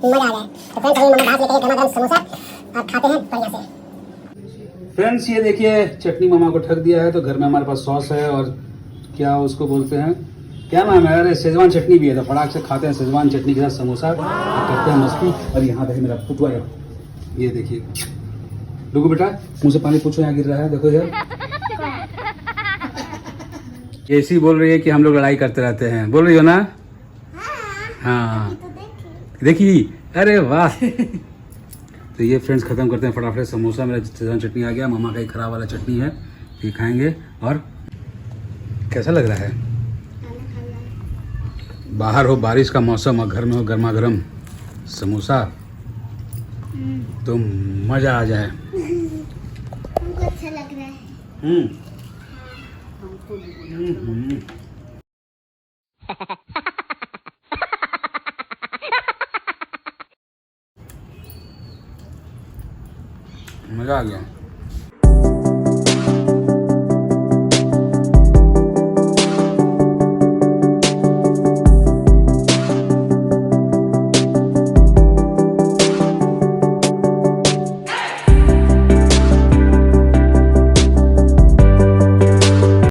मजा आ जाए। तो फ्रेंड्स अभी मामा घास लेके गरमा गरम समोसा और खाते हैं बढ़िया से। फ्रेंड्स ये देखिए चटनी मामा को ठग दिया है। तो घर में हमारे पास सॉस है और क्या उसको बोलते हैं, क्या नाम है, अरे शेजवान चटनी भी है। तो फटाक से खाते हैं शेजवान चटनी के साथ समोसा और करते हैं मस्ती। और यहाँ देखिए मेरा पुतवा है, ये देखिए। रुको बेटा, मुझसे पानी पूछो, यहाँ गिर रहा है, देखो यार। ऐसी बोल रही है कि हम लोग लड़ाई करते रहते हैं, बोल रही हो ना? हाँ देखी, अरे वाह। तो ये फ्रेंड्स खत्म करते हैं फटाफट समोसा। मेरा शेजवान चटनी आ गया, मामा का ही खराब वाला चटनी है, ये खाएंगे। और कैसा लग रहा है? बाहर हो बारिश का मौसम और घर में हो गर्मा गर्म समोसा, तो मजा आ जाए। हमको अच्छा लग रहा है। मजा आ गया।